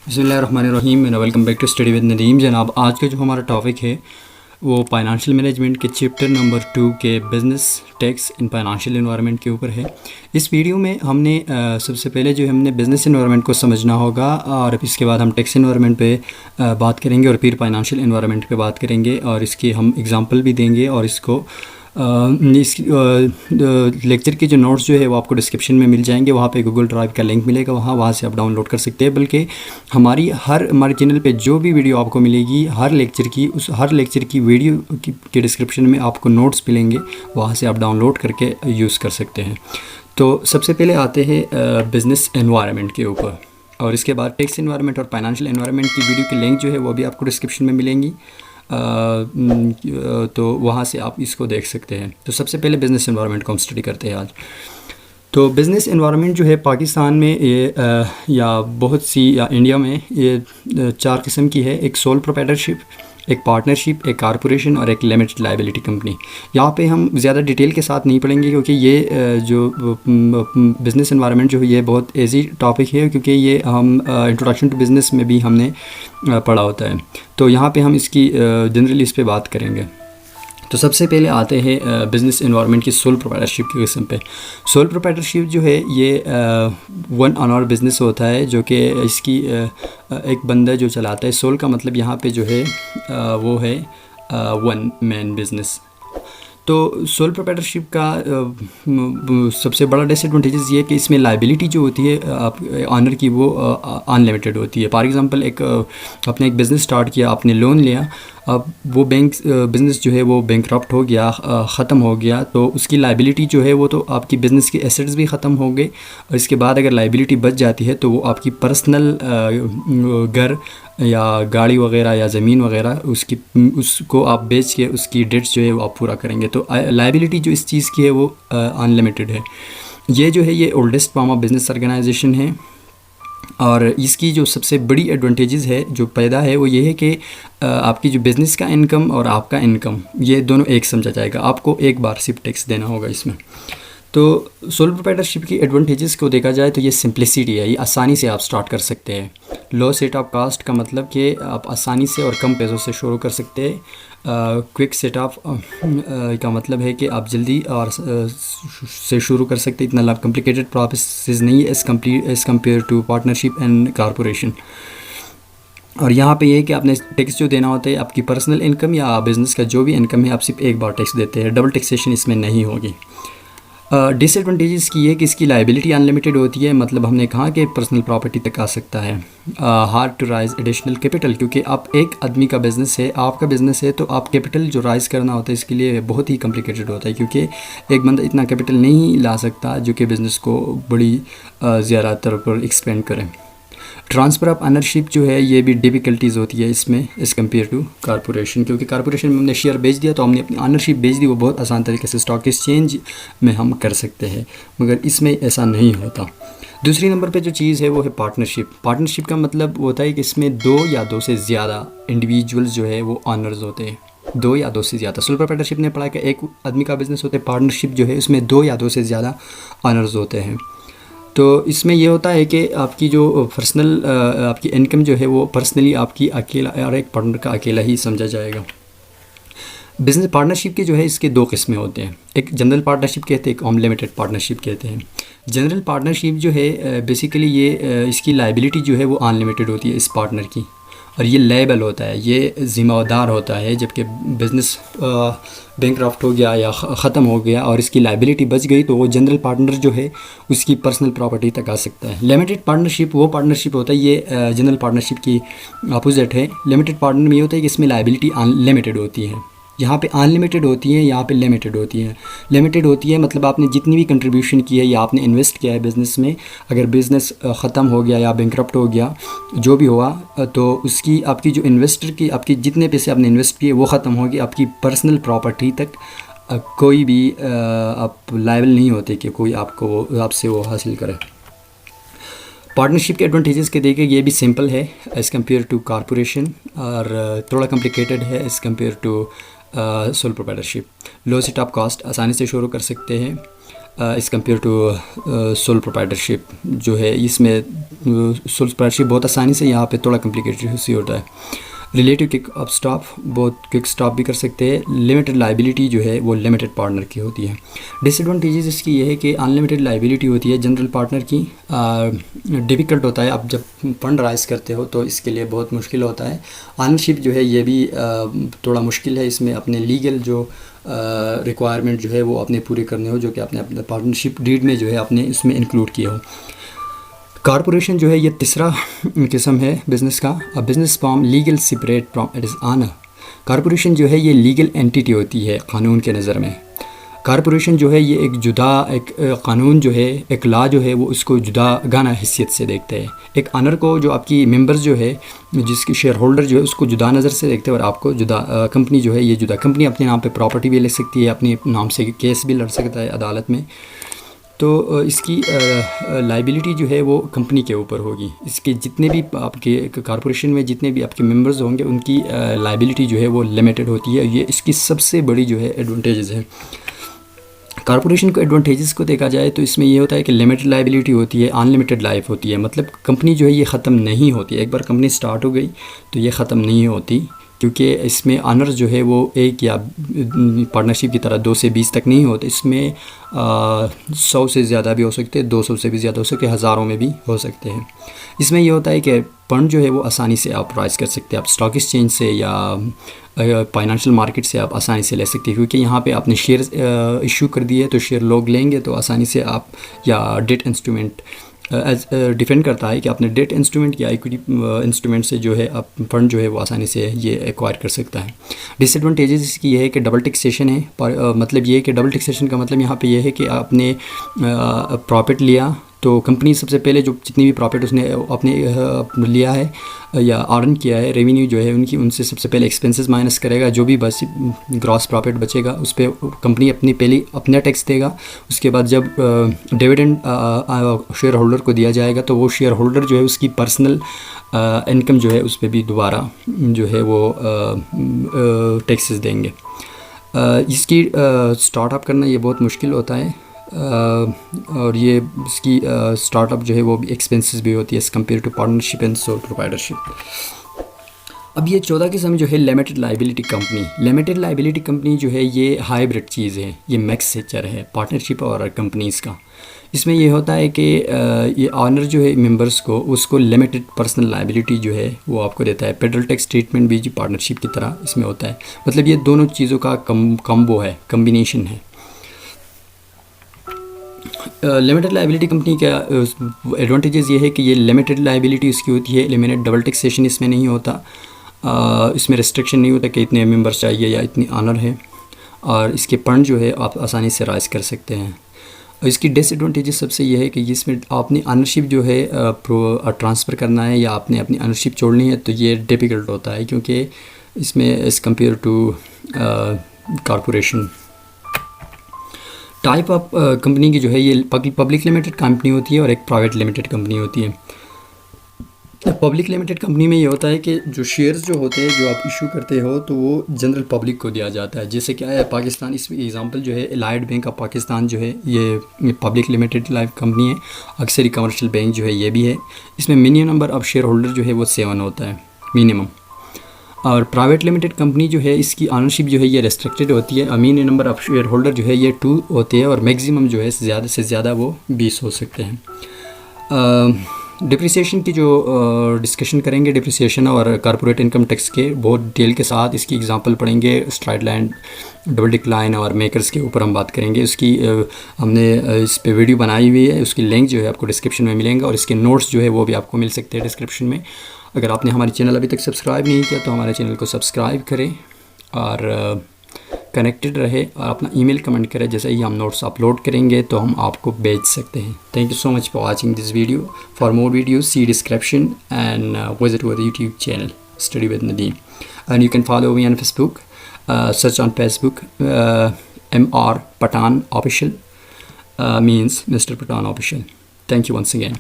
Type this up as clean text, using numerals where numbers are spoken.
बिस्मिल्लाहिर्रहमानिर्रहीम। Welcome back to study with Nadeem. जनाब, आज का जो हमारा टॉपिक है वो फाइनेंशियल मैनेजमेंट के चैप्टर नंबर 2 के business tax in financial environment के ऊपर है। इस वीडियो में हमने सबसे पहले जो हमने बिज़नेस एनवायरनमेंट को समझना होगा और इसके बाद हम टैक्स एनवायरनमेंट पे बात करेंगे और फिर फाइनेंशियल एनवायरनमेंट पे बात करेंगे और इसके हम एग्जांपल भी देंगे और इसको इस लेक्चर के जो नोट्स जो है वो आपको डिस्क्रिप्शन में मिल जाएंगे। वहाँ पे गूगल ड्राइव का लिंक मिलेगा, वहाँ से आप डाउनलोड कर सकते हैं। बल्कि हमारे चैनल पे जो भी वीडियो आपको मिलेगी हर लेक्चर की वीडियो के डिस्क्रिप्शन में आपको नोट्स मिलेंगे, वहाँ से आप डाउनलोड करके यूज़ कर सकते हैं। तो सबसे पहले आते हैं बिज़नेस एनवायरनमेंट के ऊपर और इसके बाद टैक्स एनवायरनमेंट और फाइनेंशियल एनवायरनमेंट की वीडियो की लिंक जो है वो भी आपको डिस्क्रिप्शन में मिलेंगी। तो वहाँ से आप इसको देख सकते हैं। तो सबसे पहले बिज़नेस एनवायरनमेंट को हम स्टडी करते हैं आज। तो बिज़नेस एनवायरनमेंट जो है पाकिस्तान में ये या बहुत सी या इंडिया में ये 4 किस्म की है। एक सोल प्रोप्राइटरशिप, एक पार्टनरशिप, एक कारपोरेशन और एक लिमिटेड लायबिलिटी कंपनी। यहाँ पे हम ज़्यादा डिटेल के साथ नहीं पढ़ेंगे क्योंकि ये जो बिज़नेस एनवायरनमेंट जो है ये बहुत ईजी टॉपिक है, क्योंकि ये हम इंट्रोडक्शन टू बिज़नेस में भी हमने पढ़ा होता है। तो यहाँ पे हम इसकी जनरली इस पे बात करेंगे। तो सबसे पहले आते हैं बिज़नेस एनवायरनमेंट की सोल प्रोप्राइटरशिप की किस्म पे। सोल प्रोप्राइटरशिप जो है ये वन ऑनर बिज़नेस होता है, जो कि इसकी एक बंदा जो चलाता है। सोल का मतलब यहाँ पे जो है वो है वन मैन बिज़नेस। तो सोल प्रोप्राइटरशिप का सबसे बड़ा डिसएडवांटेजेस ये है कि इसमें लायबिलिटी जो होती है आप ऑनर की वो अनलिमिटेड होती है। फॉर एग्जांपल आपने एक बिज़नेस स्टार्ट किया, आपने लोन लिया, अब वो बिज़नेस जो है वो बैंकरप्ट हो गया, ख़त्म हो गया, तो उसकी लायबिलिटी जो है वो तो आपकी बिज़नेस के एसेट्स भी ख़त्म हो गए और इसके बाद अगर लायबिलिटी बच जाती है तो वो आपकी पर्सनल घर या गाड़ी वगैरह या ज़मीन वगैरह उसको आप बेच के उसकी डेट्स जो है वो आप पूरा करेंगे। तो लायबिलिटी जो इस चीज़ की है वो अनलिमिटेड है। ये जो है ये oldest form of business organisation है और इसकी जो सबसे बड़ी एडवांटेजेस है जो पैदा है वो ये है कि आपकी जो बिज़नेस का इनकम और आपका इनकम ये दोनों एक समझा जाएगा। आपको एक बार सिर्फ टैक्स देना होगा इसमें। तो सोल प्रोप्राइटरशिप की एडवांटेजेस को देखा जाए तो ये सिंप्लिसिटी है, ये आसानी से आप स्टार्ट कर सकते हैं। लो सेट ऑफ कास्ट का मतलब कि आप आसानी से और कम पैसों से शुरू कर सकते हैं। क्विक सेट ऑफ का मतलब है कि आप जल्दी और से शुरू कर सकते हैं, इतना कॉम्प्लिकेटेड प्रोसेस नहीं है as compare to partnership and corporation. और यहाँ पे ये है कि आपने टैक्स जो देना होता है आपकी पर्सनल इनकम या बिज़नेस का जो भी इनकम है आप सिर्फ एक बार टैक्स देते हैं, डबल टैक्सेशन इसमें नहीं होगी। डिसएडवांटेजेस की है कि इसकी लायबिलिटी अनलिमिटेड होती है, मतलब हमने कहा कि पर्सनल प्रॉपर्टी तक आ सकता है। Hard to raise additional capital, क्योंकि आप एक आदमी का बिज़नेस है, आपका बिज़नेस है, तो आप कैपिटल जो राइज़ करना होता है इसके लिए बहुत ही कॉम्प्लिकेटेड होता है, क्योंकि एक बंदा इतना कैपिटल नहीं ला सकता जो कि बिज़नेस को बड़ी ज़्यादातर पर एक्सपेंड करे। ट्रांसफ़र ऑफ ऑनरशिप जो है ये भी डिफ़िकल्टीज़ होती है इसमें एज़ कम्पेयर टू कारपोरेशन, क्योंकि कारपोरेशन में हमने शेयर बेच दिया तो हमने अपनी ऑनरशिप बेच दी, वो बहुत आसान तरीके से स्टॉक एक्सचेंज में हम कर सकते हैं, मगर इसमें ऐसा नहीं होता। दूसरी नंबर पे जो चीज़ है वो है पार्टनरशिप। पार्टनरशिप का मतलब होता है कि इसमें 2 या 2 से ज़्यादा इंडिविजुअल्स जो है वो ऑनर्स होते हैं, 2 या 2 से ज़्यादा। सोल प्रोप्राइटरशिप ने पढ़ा कि एक आदमी का बिज़नेस होता है, पार्टनरशिप जो है उसमें 2 या 2 से ज़्यादा ऑनर्स होते हैं। तो इसमें यह होता है कि आपकी जो पर्सनल आपकी इनकम जो है वो पर्सनली आपकी अकेला और एक पार्टनर का अकेला ही समझा जाएगा। बिज़नेस पार्टनरशिप के जो है इसके 2 किस्में होते हैं, एक जनरल पार्टनरशिप कहते हैं, एक अनलिमिटेड पार्टनरशिप कहते हैं। जनरल पार्टनरशिप जो है बेसिकली ये इसकी लायबिलिटी जो है वो अनलिमिटेड होती है इस पार्टनर की, और ये लेबल होता है, ये ज़िम्मेदार होता है। जबकि बिज़नेस बैंकरप्ट हो गया या ख़त्म हो गया और इसकी लायबिलिटी बच गई तो वो जनरल पार्टनर जो है उसकी पर्सनल प्रॉपर्टी तक आ सकता है। लिमिटेड पार्टनरशिप वो पार्टनरशिप होता है, ये जनरल पार्टनरशिप की अपोजिट है। लिमिटेड पार्टनर में ये होता है कि इसमें लायबिलिटी अनलिमिटेड होती है, यहाँ पे अनलिमिटेड होती है, यहाँ पे लिमिटेड होती है। लिमिटेड होती है मतलब आपने जितनी भी कंट्रीब्यूशन की है या आपने इन्वेस्ट किया है बिज़नेस में, अगर बिज़नेस ख़त्म हो गया या बैंकरप्ट हो गया जो भी हुआ तो उसकी आपकी जो इन्वेस्टर की आपकी जितने पैसे आपने इन्वेस्ट किए वो ख़त्म हो गए, आपकी पर्सनल प्रॉपर्टी तक कोई भी आप लायबल नहीं होते कि कोई आपसे वो हासिल करे। पार्टनरशिप के एडवांटेजेस के देखें ये भी सिंपल है एज़ कम्पेयर टू कारपोरेशन और थोड़ा कॉम्प्लिकेटेड है as compare to sole proprietorship. Low set of cost, आसानी से शुरू कर सकते हैं। As compare to sole proprietorship जो है। इसमें सोल प्रोप्राइटरशिप बहुत आसानी से, यहाँ पे थोड़ा कम्प्लिकेटेड सी होता है। रिलेटिव क्विक अप स्टॉप, बहुत क्विक स्टॉप भी कर सकते हैं। लिमिटेड लाइबिलिटी जो है वो लिमिटेड पार्टनर की होती है। डिसएडवांटेजेस इसकी ये है कि अनलिमिटेड लाइबिलिटी होती है जनरल पार्टनर की। डिफ़िकल्ट होता है, आप जब फंड राइज करते हो तो इसके लिए बहुत मुश्किल होता है। ऑनरशिप जो है ये भी थोड़ा मुश्किल है, इसमें अपने लीगल जो रिक्वायरमेंट जो है वो अपने पूरे करने हो, जो कि आपने अपने पार्टनरशिप डीड में जो है आपने इसमें इंक्लूड किया हो। कॉरपोरेशन जो है ये तीसरा किस्म है बिज़नेस का। A business form legal separate from it is owner. Corporation जो है ये लीगल एंटिटी होती है कानून के नज़र में। कॉरपोरेशन जो है ये एक जुदा एक कानून जो है, एक लॉ जो है वो उसको जुदा गाना हैसियत से देखते हैं। एक ऑनर को जो आपकी मेंबर्स जो है, जिसकी शेयर होल्डर जो है उसको जुदा नज़र से देखते हैं, और आपको जुदा कंपनी जो है ये जुदा। कंपनी अपने नाम पे प्रॉपर्टी भी ले सकती है, अपने नाम से केस भी लड़ सकता है अदालत में। तो इसकी लाइबिलिटी जो है वो कंपनी के ऊपर होगी। इसके जितने भी आपके कॉरपोरेशन में जितने भी आपके मेंबर्स होंगे उनकी लाइबिलिटी जो है वो लिमिटेड होती है। ये इसकी सबसे बड़ी जो है एडवांटेजेस है। कॉरपोरेशन को एडवांटेजेस को देखा जाए तो इसमें ये होता है कि लिमिटेड लाइबिलिटी होती है, अनलिमिटेड लाइफ होती है। मतलब कंपनी जो है ये ख़त्म नहीं होती। एक बार कंपनी स्टार्ट हो गई तो ये ख़त्म नहीं होती, क्योंकि इसमें ऑनर्स जो है वो एक या पार्टनरशिप की तरह 2 से 20 तक नहीं होते। इसमें 100 से ज़्यादा भी हो सकते हैं, 200 से भी ज़्यादा हो सकते हैं, हज़ारों में भी हो सकते हैं। इसमें ये होता है कि फंड जो है वो आसानी से आप राइज़ कर सकते हैं। आप स्टॉक एक्सचेंज से या फाइनेंशियल मार्केट से आप आसानी से ले सकते हैं, क्योंकि यहाँ पे आपने शेयर इशू कर दिए तो शेयर लोग लेंगे तो आसानी से आप, या डेट इंस्ट्रूमेंट डिपेंड करता है कि आपने डेट इंस्ट्रूमेंट या इक्विटी इंस्ट्रूमेंट से जो है आप फंड जो है वो आसानी से ये एक्वायर कर सकता है। डिसएडवांटेजेस इसकी ये है कि डबल टैक्सेशन है। मतलब ये है कि डबल टैक्सेशन का मतलब यहाँ पे ये है कि आपने प्रॉफिट लिया तो कंपनी सबसे पहले जो जितनी भी प्रॉफिट उसने अपने लिया है या अर्न किया है, रेवेन्यू जो है उनसे सबसे पहले एक्सपेंसेस माइनस करेगा। जो भी बस ग्रॉस प्रॉफिट बचेगा उस पर कंपनी अपना टैक्स देगा। उसके बाद जब डिविडेंड शेयर होल्डर को दिया जाएगा तो वो शेयर होल्डर जो है उसकी पर्सनल इनकम जो है उस पर भी दोबारा जो है वो टैक्सेस देंगे। इसकी स्टार्टअप करना ये बहुत मुश्किल होता है, और ये इसकी स्टार्टअप जो है वो भी एक्सपेंसेस भी होती है as compare to partnership and sole proprietorship. अब ये 14 किस्म जो है limited liability company. Limited liability company जो है ये हाइब्रिड चीज़ है, ये मिक्सचर है पार्टनरशिप और कंपनीज़ का। इसमें ये होता है कि ये ऑनर जो है मेंबर्स को उसको लिमिटेड पर्सनल लाइबिलिटी जो है वो आपको देता है। पेडरल टैक्स ट्रीटमेंट भी पार्टनरशिप की तरह इसमें होता है। मतलब ये दोनों चीज़ों का कम्बो है, कम्बिनेशन है। लिमिटेड लाइबिलिटी कंपनी का एडवांटेजेस ये है कि ये लिमिटेड लाइबिलिटी उसकी होती है, लिमिटेड डबल टैक्सेशन इसमें नहीं होता, इसमें रिस्ट्रिक्शन नहीं होता कि इतने मेंबर्स चाहिए या इतनी ऑनर है, और इसके फंड जो है आप आसानी से राइज कर सकते हैं। इसकी डिसएडवांटेजेस सबसे ये है कि इसमें आपने ऑनरशिप जो है ट्रांसफ़र करना है या आपने अपनी ऑनरशिप छोड़नी है तो ये डिफ़िकल्ट होता है, क्योंकि इसमें as compare to corporation. Type of company की जो है ये पब्लिक लिमिटेड कंपनी होती है और एक प्राइवेट लिमिटेड कंपनी होती है। पब्लिक लिमिटेड कंपनी में ये होता है कि जो शेयर्स जो होते हैं जो आप इशू करते हो तो वो जनरल पब्लिक को दिया जाता है। जैसे क्या है पाकिस्तान, इस एग्जांपल जो है एलाइड बैंक ऑफ पाकिस्तान जो है ये पब्लिक लिमिटेड लाइफ कंपनी है। अक्सर ही कमर्शियल बैंक जो है ये भी है। इसमें minimum number of share holder जो है वो 7 होता है मिनिमम। और प्राइवेट लिमिटेड कंपनी जो है इसकी ऑनरशिप जो है ये रेस्ट्रिक्टेड होती है। Minimum number of share holder जो है ये 2 होते हैं और मैक्सिमम जो है ज़्यादा से ज़्यादा वो 20 हो सकते हैं। डिप्रिसिएशन की जो डिस्कशन करेंगे, डिप्रिसिएशन और कॉर्पोरेट इनकम टैक्स के बहुत डिटेल के साथ इसकी एग्जांपल पढ़ेंगे। स्ट्राइट लाइन, डबल डिक्लाइन और मेकर्स के ऊपर हम बात करेंगे। उसकी हमने इस पे वीडियो बनाई हुई है, उसकी लिंक जो है आपको डिस्क्रिप्शन में मिलेंगे और इसके नोट्स जो है वो भी आपको मिल सकते हैं डिस्क्रिप्शन में। अगर आपने हमारे चैनल अभी तक सब्सक्राइब नहीं किया तो हमारे चैनल को सब्सक्राइब करें और कनेक्टेड रहे और अपना ईमेल कमेंट करें। जैसे ही हम नोट्स अपलोड करेंगे तो हम आपको भेज सकते हैं। Thank you so much for watching this video. For more videos see description and visit our YouTube channel study with Nadeem and you can follow me on Facebook, search on Facebook MR Patan Official, means Mr. Patan Official. Thank you once again.